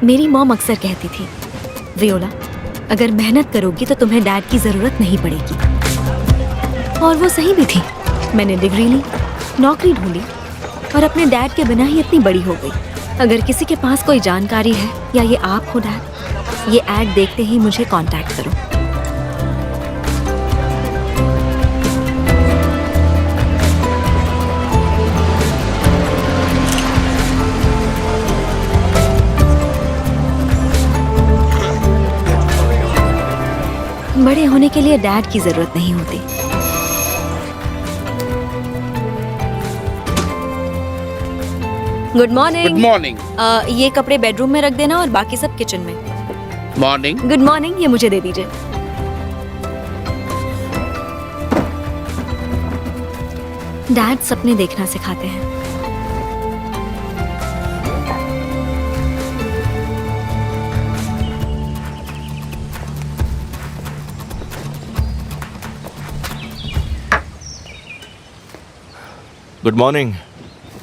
मेरी मॉम अक्सर कहती थी, वियोला, अगर मेहनत करोगी तो तुम्हें डैड की जरूरत नहीं पड़ेगी। और वो सही भी थी। मैंने डिग्री ली, नौकरी ढूंढी और अपने डैड के बिना ही इतनी बड़ी हो गई। अगर किसी के पास कोई जानकारी है या ये आप हो डैड, ये ऐड देखते ही मुझे कांटेक्ट करो। बड़े होने के लिए डैड की जरूरत नहीं होती। Good morning. Good morning. ये कपड़े बेडरूम में रख देना और बाकी सब किचन में। मॉर्निंग। Good morning. ये मुझे दे दीजिए। डैड सपने देखना सिखाते हैं। Good morning.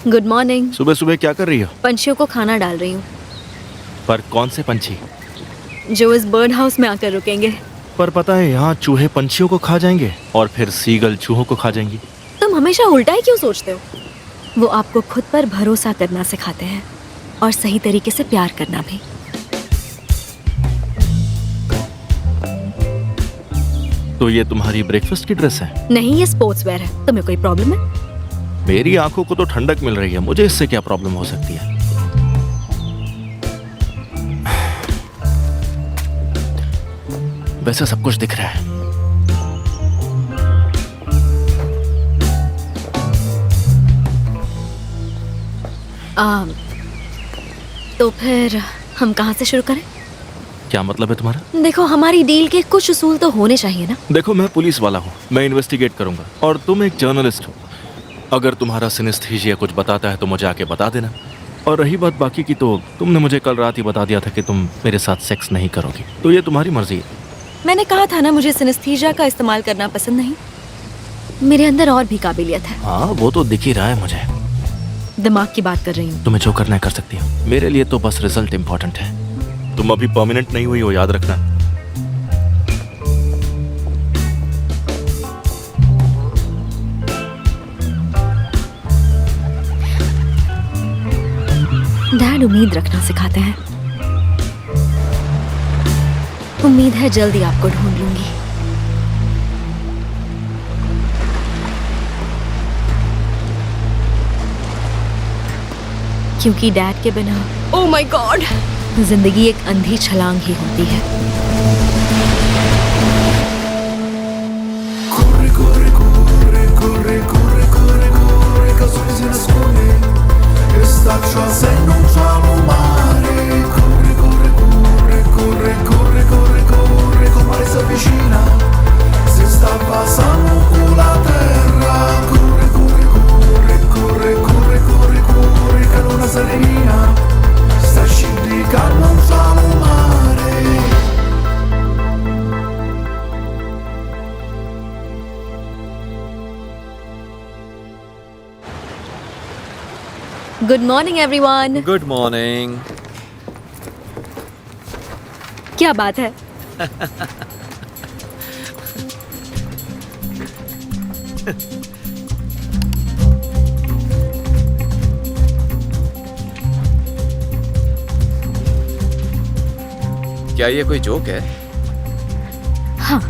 Good morning. सुबह सुबह क्या कर रही हो? पंछियों को खाना डाल रही हूँ, पर कौन से पंछी? जो इस बर्ड हाउस में आकर रुकेंगे। पर पता है यहाँ चूहे पंछियों को खा जाएंगे और फिर सीगल चूहों को खा जाएंगी। तुम हमेशा उल्टा ही क्यों सोचते हो? वो आपको खुद पर भरोसा करना सिखाते हैं और सही तरीके से प्यार करना भी। तो ये तुम्हारी ब्रेकफास्ट की ड्रेस है? नहीं, ये स्पोर्ट्स वेयर है। तुम्हें कोई प्रॉब्लम है? मेरी आंखों को तो ठंडक मिल रही है, मुझे इससे क्या प्रॉब्लम हो सकती है? वैसे सब कुछ दिख रहा है। तो फिर हम कहाँ से शुरू करें? क्या मतलब है तुम्हारा? देखो, हमारी डील के कुछ उसूल तो होने चाहिए ना। देखो, मैं पुलिस वाला हूँ, मैं इन्वेस्टिगेट करूंगा और तुम एक जर्नलिस्ट हो। अगर तुम्हारा सिनेस्थीसिया कुछ बताता है तो मुझे आके बता देना। और रही बात बाकी की, तो तुमने मुझे कल रात ही बता दिया था कि तुम मेरे साथ सेक्स नहीं करोगी, तो ये तुम्हारी मर्जी है। मैंने कहा था ना, मुझे सिनेस्थीसिया का इस्तेमाल करना पसंद नहीं। मेरे अंदर और भी काबिलियत है। हाँ, वो तो दिख ही रहा है मुझे। दिमाग की बात कर रही हूँ। तुम्हें जो करना है कर सकती हो, मेरे लिए तो बस रिजल्ट इम्पोर्टेंट है। तुम अभी परमानेंट नहीं हुई हो, याद रखना। डैड उम्मीद रखना सिखाते हैं। उम्मीद है जल्दी आपको ढूंढ लूंगी। क्योंकि डैड के बिना, ओह माय गॉड, जिंदगी एक अंधी छलांग ही होती है। Good morning everyone. Good morning. क्या बात है? क्या ये कोई जोक है? हाँ,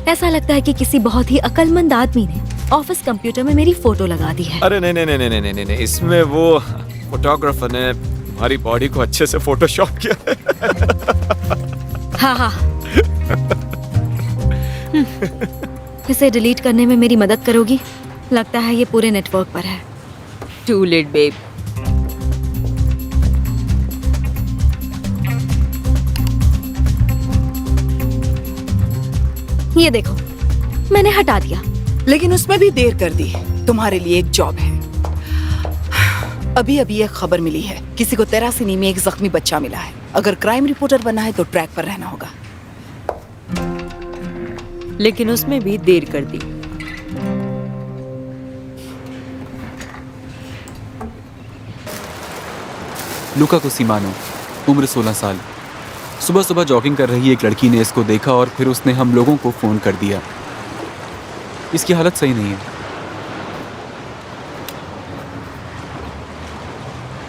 ऐसा लगता है कि किसी बहुत ही अक्लमंद आदमी ने ऑफिस कंप्यूटर में मेरी फोटो लगा दी है। अरे नहीं नहीं नहीं नहीं नहीं नहीं, इसमें वो फोटोग्राफर ने हमारी बॉडी को अच्छे से फोटोशॉप किया है। हाँ हाँ। इसे डिलीट करने में मेरी मदद करोगी? लगता है ये पूरे नेटवर्क पर है। Too late, babe. ये देखो, मैंने हटा दिया। लेकिन उसमें भी देर कर दी। तुम्हारे लिए एक जॉब है। अभी अभी एक खबर मिली है, किसी को तेरासिनी में एक जख्मी बच्चा मिला है। अगर क्राइम रिपोर्टर बनना है तो ट्रैक पर रहना होगा। लेकिन उसमें भी देर कर दी। लुका को सीमानो, उम्र 16 साल। सुबह सुबह जॉगिंग कर रही एक लड़की ने इसको देखा और फिर उसने हम लोगों को फ़ोन कर दिया। इसकी हालत सही नहीं है।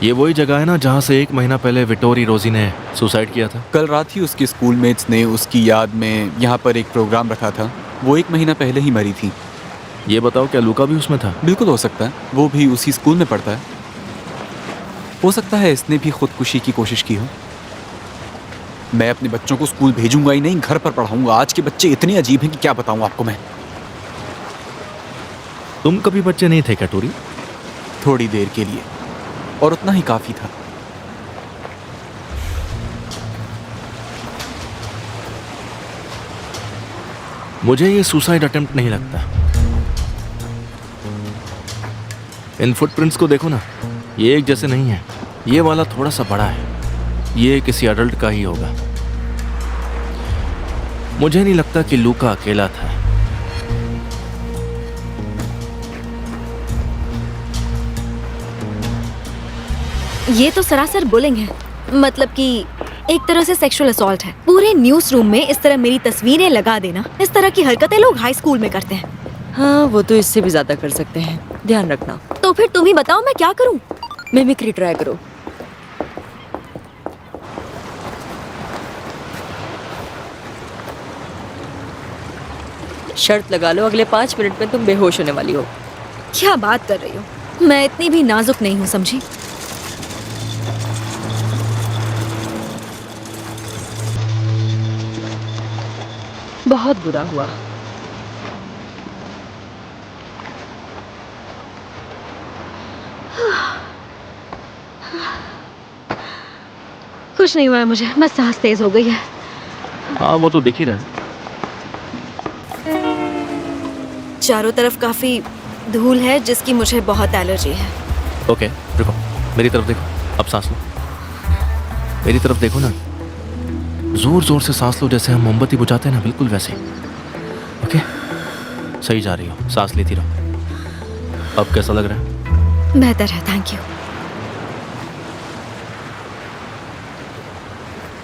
ये वही जगह है ना जहाँ से 1 महीना पहले विक्टोरी रोजी ने सुसाइड किया था? कल रात ही उसके स्कूलमेट्स ने उसकी याद में यहाँ पर एक प्रोग्राम रखा था। वो 1 महीना पहले ही मरी थी। ये बताओ, क्या लूका भी उसमें था? बिल्कुल हो सकता है, वो भी उसी स्कूल में पढ़ता है। हो सकता है इसने भी खुदकुशी की कोशिश की हो। मैं अपने बच्चों को स्कूल भेजूंगा ही नहीं, घर पर पढ़ाऊंगा। आज के बच्चे इतने अजीब हैं कि क्या बताऊं आपको मैं। तुम कभी बच्चे नहीं थे क्या टूरी? थोड़ी देर के लिए, और उतना ही काफी था। मुझे ये सुसाइड अटेम्प्ट नहीं लगता। इन फुटप्रिंट्स को देखो ना, ये एक जैसे नहीं है। ये वाला थोड़ा सा बड़ा है। ये किसी अडल्ट का ही होगा। मुझे नहीं लगता कि लूका अकेला था। ये तो सरासर बुलिंग है। मतलब कि एक तरह से सेक्सुअल असॉल्ट है। पूरे न्यूज़ रूम में इस तरह मेरी तस्वीरें लगा देना, इस तरह की हरकतें लोग हाई स्कूल में करते हैं। हाँ, वो तो इससे भी ज्यादा कर सकते हैं। ध्यान रखना। तो फिर तुम ही बताओ मैं क्या करूं? मिमिक्री ट्राई करो। शर्त लगा लो, अगले 5 मिनट में तुम बेहोश होने वाली हो। क्या बात कर रही हो? मैं इतनी भी नाजुक नहीं हूँ, समझी? बहुत बुरा हुआ। कुछ नहीं हुआ है मुझे, बस सांस तेज हो गई है। हाँ, वो तो दिख ही रहा है। चारों तरफ काफी धूल है जिसकी मुझे बहुत एलर्जी है। ओके, रुको, मेरी तरफ देखो। अब सांस लो। मेरी तरफ देखो ना, जोर जोर से सांस लो, जैसे हम मोमबत्ती बुझाते हैं ना, बिल्कुल वैसे। ओके, सही जा रही हो, सांस लेती रहो। अब कैसा लग रहा है? बेहतर है, थैंक यू।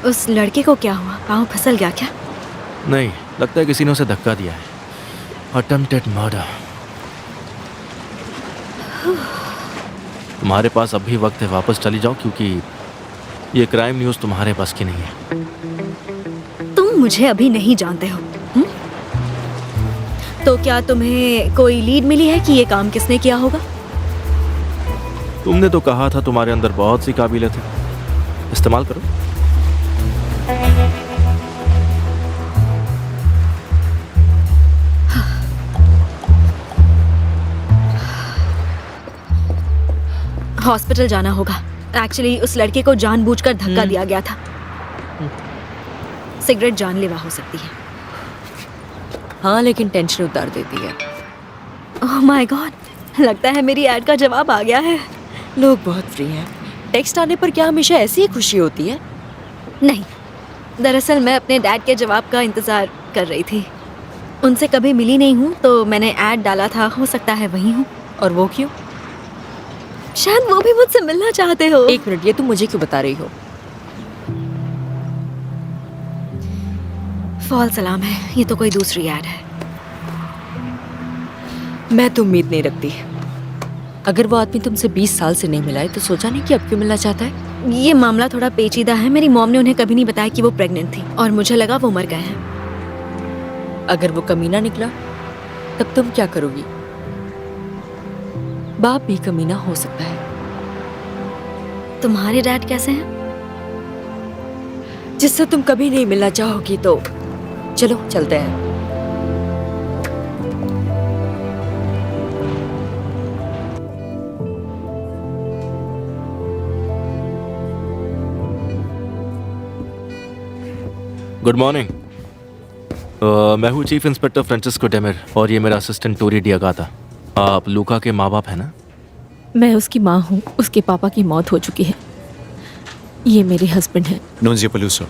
उस लड़के को क्या हुआ? पाँव फिसल गया क्या? नहीं, लगता है किसी ने उसे धक्का दिया है। Attempted murder. तुम्हारे पास अभी वक्त है, वापस चली जाओ, क्योंकि ये क्राइम न्यूज़ तुम्हारे पास की नहीं है। तुम मुझे अभी नहीं जानते हो। तो क्या तुम्हें कोई लीड मिली है कि ये काम किसने किया होगा? तुमने तो कहा था तुम्हारे अंदर बहुत सी काबिलियत है, इस्तेमाल करो। हॉस्पिटल जाना होगा। एक्चुअली उस लड़के को जानबूझकर धक्का दिया गया था। सिगरेट जानलेवा हो सकती है। हाँ, लेकिन टेंशन उतार देती है। ओह माय गॉड, लगता है मेरी ऐड का जवाब आ गया है। लोग बहुत फ्री हैं। टेक्स्ट आने पर क्या हमेशा ऐसी ही खुशी होती है? नहीं, दरअसल मैं अपने डैड के जवाब का इंतज़ार कर रही थी। उनसे कभी मिली नहीं हूँ, तो मैंने ऐड डाला था। हो सकता है वही हूँ। और वो क्यों? शायद वो भी मुझसे मिलना चाहते हो। 1 मिनट, ये तुम मुझे क्यों बता रही हो? फॉल्स अलार्म है, ये तो कोई दूसरी ऐड है। मैं तो उम्मीद नहीं रखती। अगर वो आदमी तुमसे 20 साल से नहीं मिला है तो सोचा नहीं कि अब क्यों मिलना चाहता है? ये मामला थोड़ा पेचीदा है। मेरी मॉम ने उन्हें कभी नहीं बताया कि वो प्रेग्नेंट थी, और मुझे लगा वो मर गए हैं। अगर वो कमीना निकला तब तुम क्या करोगी? बाप भी कमीना हो सकता है। तुम्हारे डैड कैसे हैं? जिससे तुम कभी नहीं मिलना चाहोगी। तो चलो चलते हैं। Good morning. मैं हूँ चीफ इंस्पेक्टर फ्रांसिस्को डेमिर, और ये मेरा असिस्टेंट टोरी डियागाता। आप लूका के माँ बाप हैं ना? मैं उसकी माँ हूँ। उसके पापा की मौत हो चुकी है। ये मेरे हस्बैंड हैं। नोंजियो पलूसो।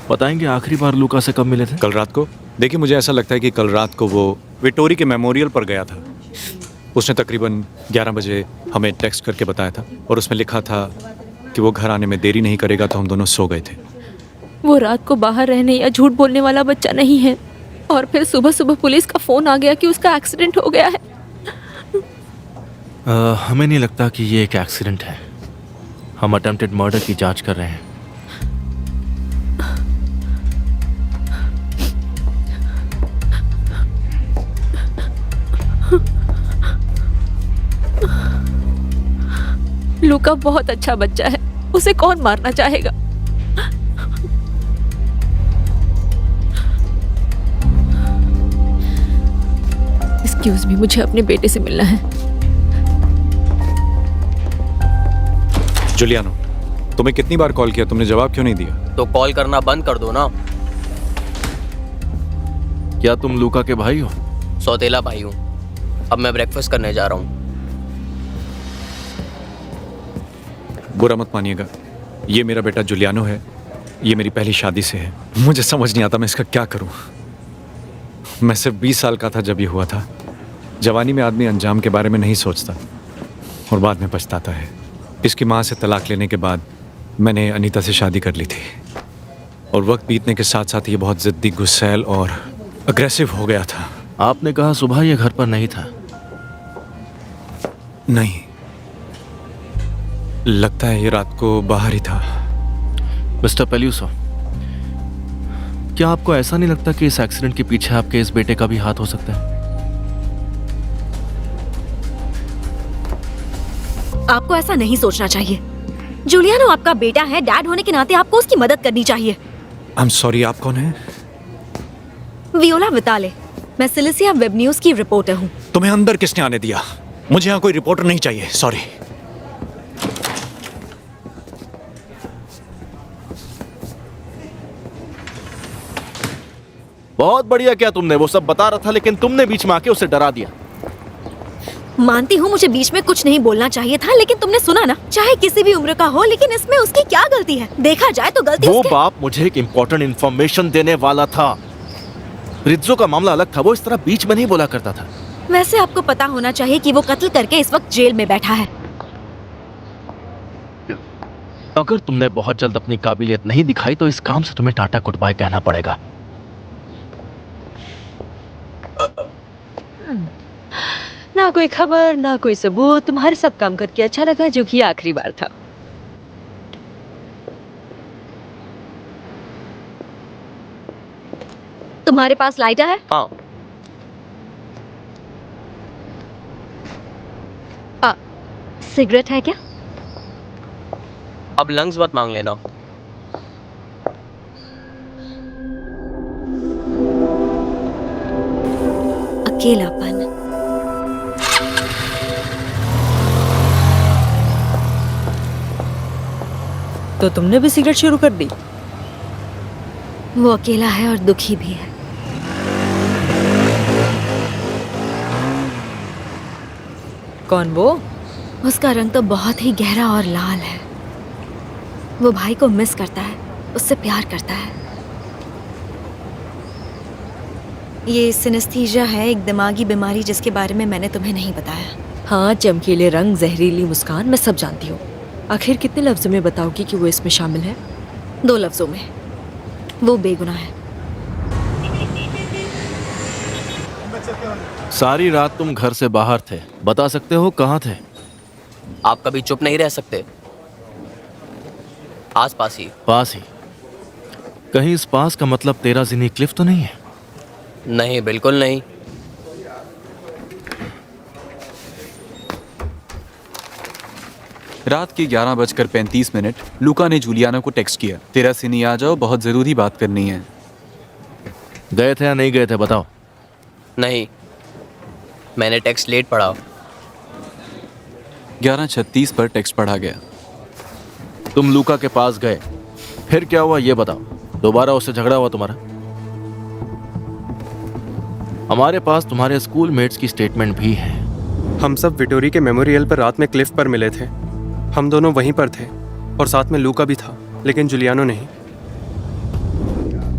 बताएंगे आखिरी बार लूका से कब मिले थे? कल रात को। देखिए, मुझे ऐसा लगता है कि कल रात को वो विक्टोरी के मेमोरियल पर गया था। उसने तकरीबन 11 बजे हमें टेक्स्ट करके बताया था, और उसमें लिखा था कि वो घर आने में देरी नहीं करेगा तो हम दोनों सो गए थे। वो रात को बाहर रहने या झूठ बोलने वाला बच्चा नहीं है। और फिर सुबह सुबह पुलिस का फोन आ गया कि उसका एक्सीडेंट हो गया है। हमें नहीं लगता कि ये एक एक्सीडेंट है। हम अटेम्प्टेड मर्डर की जांच कर रहे हैं। लूका बहुत अच्छा बच्चा है, उसे कौन मारना चाहेगा। एक्सक्यूज मी, मुझे अपने बेटे से मिलना है। जुलियानो, तुम्हें कितनी बार कॉल किया, तुमने जवाब क्यों नहीं दिया? तो कॉल करना बंद कर दो ना। क्या तुम लूका के भाई हो? सौतेला भाई हूँ। अब मैं ब्रेकफास्ट करने जा रहा हूँ। बुरा मत मानिएगा, ये मेरा बेटा जुलियानो है। ये मेरी पहली शादी से है। मुझे समझ नहीं आता मैं इसका क्या करूं। मैं सिर्फ 20 साल का था जब ये हुआ था। जवानी में आदमी अंजाम के बारे में नहीं सोचता और बाद में पछताता है। इसकी माँ से तलाक लेने के बाद मैंने अनीता से शादी कर ली थी और वक्त बीतने के साथ साथ ये बहुत ज़िद्दी, गुस्सैल और अग्रेसिव हो गया था। आपने कहा सुबह ये घर पर नहीं था। नहीं, लगता है ये रात को बाहर ही था। मिस्टर पेल्यूसो, क्या आपको ऐसा नहीं लगता कि इस एक्सीडेंट के पीछे आपके इस बेटे का भी हाथ हो सकता है? आपको ऐसा नहीं सोचना चाहिए। जूलियानो आपका बेटा है, डैड होने के नाते आपको उसकी मदद करनी चाहिए। आई एम सॉरी, आप कौन है? वियोला विताले, मैं सिलिसिया वेब न्यूज की रिपोर्टर हूँ। तुम्हें अंदर किसने आने दिया? मुझे यहाँ कोई रिपोर्टर नहीं चाहिए, सॉरी। बहुत बढ़िया किया तुमने, वो सब बता रहा था लेकिन तुमने बीच में आके उसे डरा दिया। मानती हूँ मुझे बीच में कुछ नहीं बोलना चाहिए था, लेकिन तुमने सुना ना। चाहे किसी भी उम्र का हो, लेकिन इसमें उसकी क्या गलती है? देखा जाए तो गलती वो उसके... बाप मुझे एक इम्पोर्टेंट इंफॉर्मेशन देने वाला था। रिज्जो का मामला अलग था, वो इस तरह बीच में नहीं बोला करता था। वैसे आपको पता होना चाहिए कि वो कत्ल करके इस वक्त जेल में बैठा है। अगर तुमने बहुत जल्द अपनी काबिलियत नहीं दिखाई तो इस काम से तुम्हें टाटा गुड बाय कहना पड़ेगा। ना कोई खबर, ना कोई सबूत। तुम्हारे सब काम करके अच्छा लगा, जो कि आखिरी बार था। तुम्हारे पास लाइटर है? हाँ। सिगरेट है क्या? अब लंग्स मत मांग लेना। अकेलापन। तो तुमने भी सिगरेट शुरू कर दी? वो अकेला है और दुखी भी है। कौन वो? उसका रंग तो बहुत ही गहरा और लाल है। वो भाई को मिस करता है, उससे प्यार करता है। ये सिनेस्थीसिया है, एक दिमागी बीमारी जिसके बारे में मैंने तुम्हें नहीं बताया। हाँ, चमकीले रंग, जहरीली मुस्कान, मैं सब जानती हूँ। आखिर कितने लफ्ज़ों में बताओगी कि वो इसमें शामिल है? 2 लफ्जों में, वो बेगुनाह है। सारी रात तुम घर से बाहर थे, बता सकते हो कहाँ थे? आप कभी चुप नहीं रह सकते। आस पास ही। पास ही? कहीं इस पास का मतलब तेरा जिनी क्लिफ तो नहीं है? नहीं, बिल्कुल नहीं। रात के 11:35 लूका ने जूलियानो को टेक्स्ट किया, तेरा सिनी आ जाओ, बहुत जरूरी बात करनी है। गए थे या नहीं गए थे बताओ। नहीं, मैंने टेक्स्ट लेट पढ़ा। 11:36 पर टेक्स्ट पढ़ा गया। तुम लूका के पास गए, फिर क्या हुआ ये बताओ। दोबारा उससे झगड़ा हुआ तुम्हारा? हमारे पास तुम्हारे स्कूल मेट्स की स्टेटमेंट भी है। हम सब विटोरी के मेमोरियल पर रात में क्लिफ पर मिले थे। हम दोनों वहीं पर थे और साथ में लूका भी था, लेकिन जूलियानो नहीं।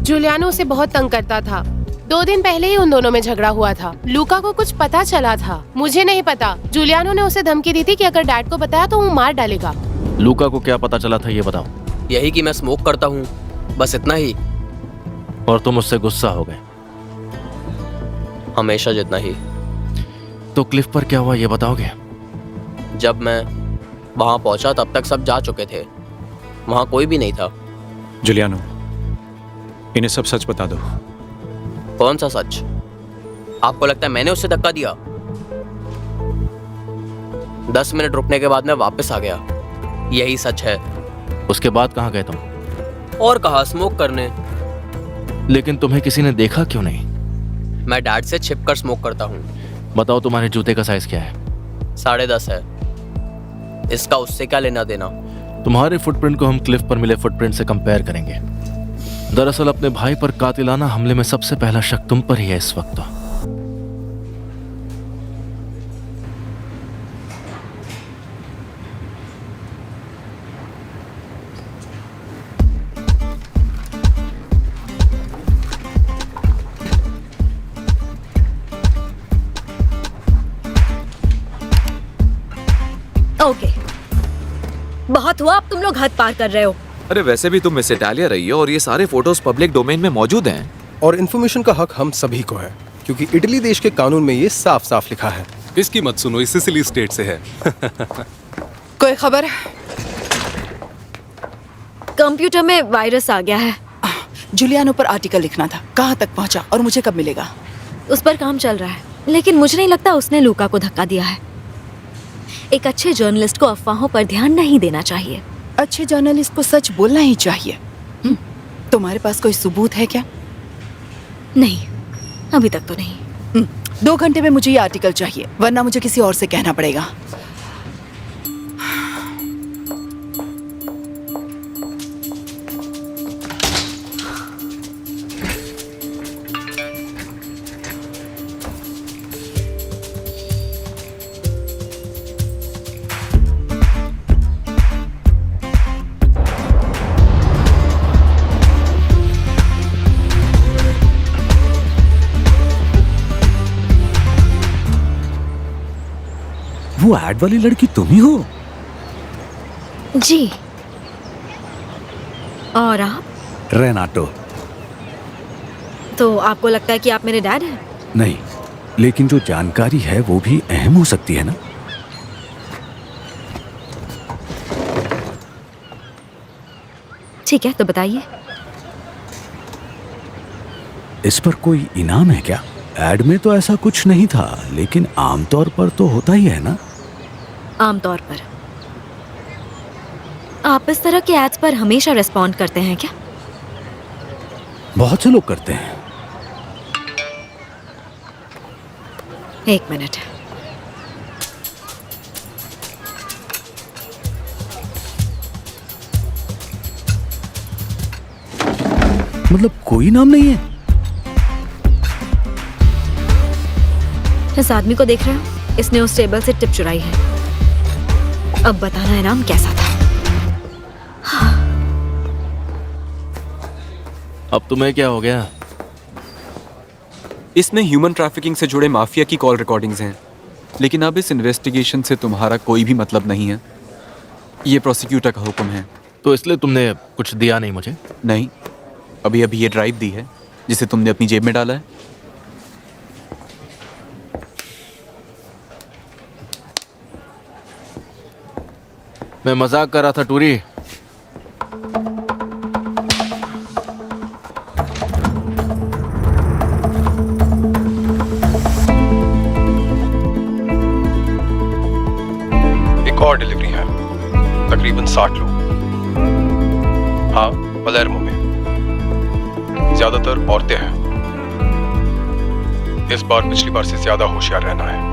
जूलियानो उसे बहुत तंग करता था। 2 दिन पहले ही उन दोनों में झगड़ा हुआ था। लूका को कुछ पता चला था, मुझे नहीं पता। जूलियानो ने उसे धमकी दी थी कि अगर डैड को बताया तो वो मार डालेगा। लूका को क्या पता चला था ये बताओ। यही कि मैं स्मोक करता हूँ, बस इतना ही। और तुम उससे गुस्सा हो गए? हमेशा जितना ही। तो क्लिफ पर क्या हुआ ये बताओगे? जब मैं वहाँ पहुँचा तब तक सब जा चुके थे, वहाँ कोई भी नहीं था। जुलियानो, इन्हें सब सच बता दो। कौन सा सच? आपको लगता है मैंने उससे धक्का दिया? 10 मिनट रुकने के बाद मैं वापस आ गया, यही सच है। उसके बाद कहाँ गए तुम? और कहा, स्मोक करने। लेकिन तुम्हें किसी ने देखा क्यों नहीं? मैं डैड से छिपकर स्मोक करता हूँ। बताओ तुम्हारे जूते का साइज क्या है? 10.5 है। इसका उससे क्या लेना देना? तुम्हारे फुटप्रिंट को हम क्लिफ पर मिले फुटप्रिंट से कंपेयर करेंगे। दरअसल अपने भाई पर कातिलाना हमले में सबसे पहला शक तुम पर ही है इस वक्त। ओके, बहुत हुआ, अब तुम लोग हद पार कर रहे हो। अरे वैसे भी तुम मिस इटालिया रही हो और ये सारे फोटोज पब्लिक डोमेन में मौजूद हैं। और इन्फॉर्मेशन का हक हम सभी को है, क्योंकि इटली देश के कानून में ये साफ साफ लिखा है। इसकी मत सुनो, ये सिसिली स्टेट से है। कोई खबर? कंप्यूटर में वायरस आ गया है। जुलियानो पर आर्टिकल लिखना था, कहाँ तक पहुँचा और मुझे कब मिलेगा? उस पर काम चल रहा है, लेकिन मुझे नहीं लगता उसने लूका को धक्का दिया है। एक अच्छे जर्नलिस्ट को अफवाहों पर ध्यान नहीं देना चाहिए। अच्छे जर्नलिस्ट को सच बोलना ही चाहिए। तुम्हारे पास कोई सबूत है क्या? नहीं, अभी तक तो नहीं। 2 घंटे में मुझे ये आर्टिकल चाहिए, वरना मुझे किसी और से कहना पड़ेगा। वो एड वाली लड़की तुम ही हो? जी। और आप? रेनाटो। तो आपको लगता है कि आप मेरे डैड हैं? नहीं, लेकिन जो जानकारी है वो भी अहम हो सकती है ना। ठीक है, तो बताइए। इस पर कोई इनाम है क्या? एड में तो ऐसा कुछ नहीं था, लेकिन आमतौर पर तो होता ही है ना। आमतौर पर? आप इस तरह के एड्स पर हमेशा रिस्पॉन्ड करते हैं क्या? बहुत से लोग करते हैं। 1 मिनट। मतलब कोई नाम नहीं है? इस आदमी को देख रहे हो? इसने उस टेबल से टिप चुराई है। अब बताना इनाम कैसा था। अब तुम्हें क्या हो गया? इसमें ह्यूमन ट्रैफिकिंग से जुड़े माफिया की कॉल रिकॉर्डिंग्स हैं, लेकिन अब इस इन्वेस्टिगेशन से तुम्हारा कोई भी मतलब नहीं है। ये प्रोसिक्यूटर का हुक्म है। तो इसलिए तुमने कुछ दिया नहीं मुझे? नहीं, अभी अभी ये ड्राइव दी है जिसे तुमने अपनी जेब में डाला है। मैं मजाक कर रहा था टूरी। एक और डिलीवरी है, तकरीबन 60 लोग। हाँ, पलेर्मो में। ज्यादातर औरतें हैं। इस बार पिछली बार से ज्यादा होशियार रहना है।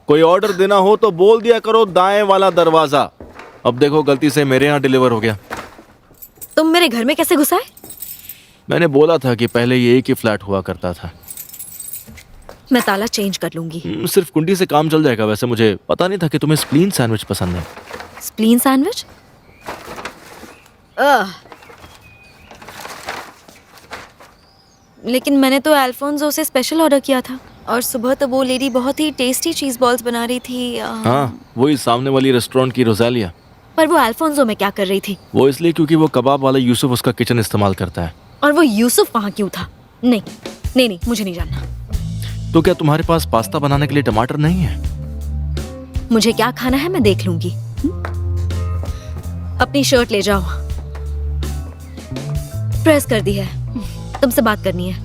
कोई ऑर्डर देना हो तो बोल दिया करो, दाएं वाला दरवाजा। अब देखो गलती से मेरे यहाँ डिलीवर हो गया। तुम मेरे घर में कैसे घुस आए? मैंने बोला था कि पहले ये एक ही फ्लैट हुआ करता था। मैं ताला चेंज कर लूंगी। सिर्फ कुंडी से काम चल जाएगा। वैसे मुझे पता नहीं था कि तुम्हें स्प्लीन सैंडविच पसंद है। Spleen sandwich? लेकिन मैंने तो अल्फोंसो से स्पेशल ऑर्डर किया था और सुबह तो वो लेडी बहुत ही टेस्टी चीज बॉल्स बना रही थी। हाँ, वही सामने वाली रेस्टोरेंट की रोज़ालिया। पर वो अल्फोंसो में क्या कर रही थी? वो इसलिए क्योंकि वो कबाब वाला यूसुफ उसका किचन इस्तेमाल करता है। और वो यूसुफ वहाँ क्यों था? नहीं नहीं नहीं, मुझे नहीं जानना। तो क्या तुम्हारे पास पास्ता बनाने के लिए टमाटर नहीं है? मुझे क्या खाना है मैं देख लूंगी। अपनी शर्ट ले जाओ। प्रेस कर दी है, तुमसे बात करनी है।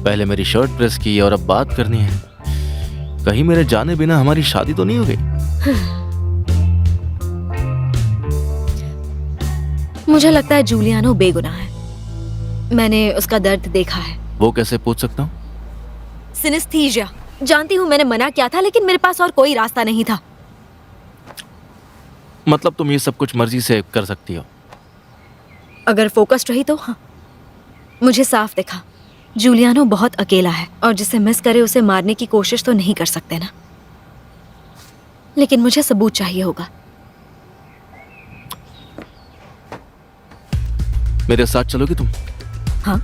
पहले मेरी शर्ट प्रेस की और अब बात करनी है। कहीं मेरे जाने बिना हमारी शादी तो नहीं हो गई? मुझे लगता है जूलियानो बेगुनाह है। मैंने उसका दर्द देखा है। वो कैसे पूछ सकता हूँ? सिनेस्थीसिया। जानती हूँ मैंने मना किया था, लेकिन मेरे पास और कोई रास्ता नहीं था। मतलब तुम ये सब कुछ मर्जी से कर सकती हो? अगर फोकस्ड रही तो हाँ। मुझे साफ दिखा जूलियानो बहुत अकेला है और जिसे मिस करे उसे मारने की कोशिश तो नहीं कर सकते ना। लेकिन मुझे सबूत चाहिए होगा। मेरे साथ चलोगी तुम? हाँ।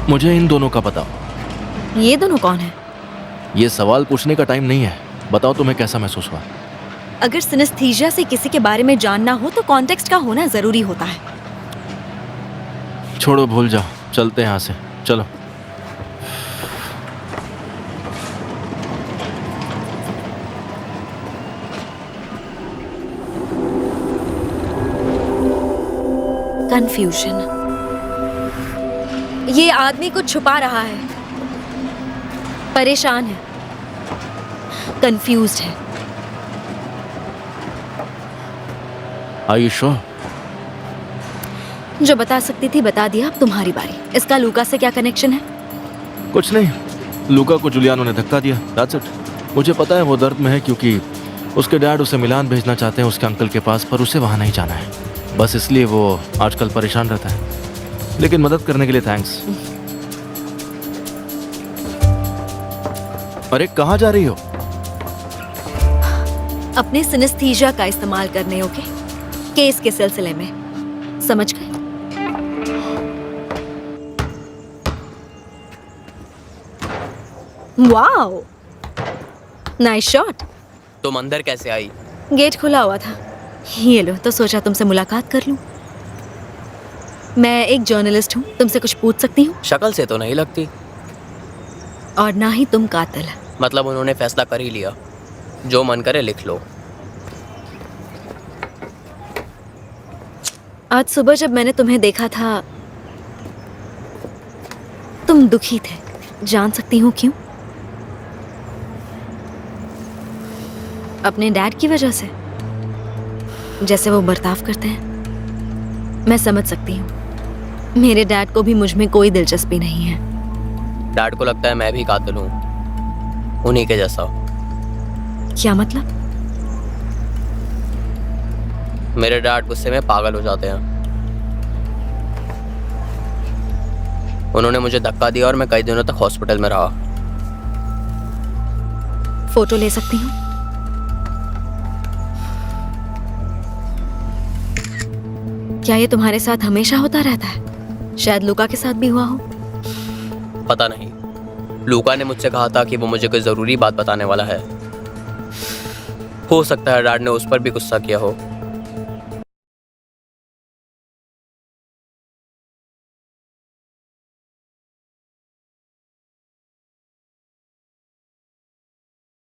मुझे इन दोनों का बताओ। ये दोनों कौन है? ये सवाल पूछने का टाइम नहीं है। बताओ तुम्हें कैसा महसूस हुआ? अगर सिनेस्थीसिया से किसी के बारे में जानना हो तो कॉन्टेक्स्ट का होना जरूरी होता है। छोड़ो, भूल जाओ, चलते हैं यहाँ से। चलो। कंफ्यूजन। ये आदमी कुछ छुपा रहा है, परेशान है, कंफ्यूज्ड है। Are you sure? जो बता सकती थी बता दिया, अब तुम्हारी बारी। इसका लूका से क्या कनेक्शन है? कुछ नहीं, लूका को जूलियानो ने धक्का दिया। That's it. मुझे पता है वो दर्द में है क्योंकि उसके डैड उसे मिलान भेजना चाहते हैं उसके अंकल के पास, पर उसे वहां नहीं जाना है। बस इसलिए वो आजकल परेशान रहता है। लेकिन मदद करने के लिए थैंक्स। अरे कहाँ जा रही हो? अपने सिनेस्थीसिया का इस्तेमाल करने। ओके, केस के सिलसिले में, समझ गए? Wow, nice shot. तुम अंदर कैसे आई? गेट खुला हुआ था। ये लो, तो सोचा तुमसे मुलाकात कर लूं। मैं एक जर्नलिस्ट हूँ, तुमसे कुछ पूछ सकती हूँ? शक्ल से तो नहीं लगती। और ना ही तुम कातिल। मतलब उन्होंने फैसला कर ही लिया, जो मन करे लिख लो। आज सुबह जब मैंने तुम्हें देखा था तुम दुखी थे। जान सकती हूँ क्यों? अपने डैड की वजह से, जैसे वो बर्ताव करते हैं। मैं समझ सकती हूँ। मेरे डैड को भी मुझ में कोई दिलचस्पी नहीं है। डैड को लगता है मैं भी कातिल हूँ, उन्हीं के जैसा। क्या मतलब? मेरे डैड गुस्से में पागल हो जाते हैं। उन्होंने मुझे धक्का दिया और मैं कई दिनों तक हॉस्पिटल में रहा। फोटो ले सकती हूँ? क्या ये तुम्हारे साथ हमेशा होता रहता है? शायद लूका के साथ भी हुआ हो। पता नहीं, लूका ने मुझसे कहा था कि वो मुझे कोई जरूरी बात बताने वाला है। हो सकता है डैड ने उस पर भी गुस्सा किया हो।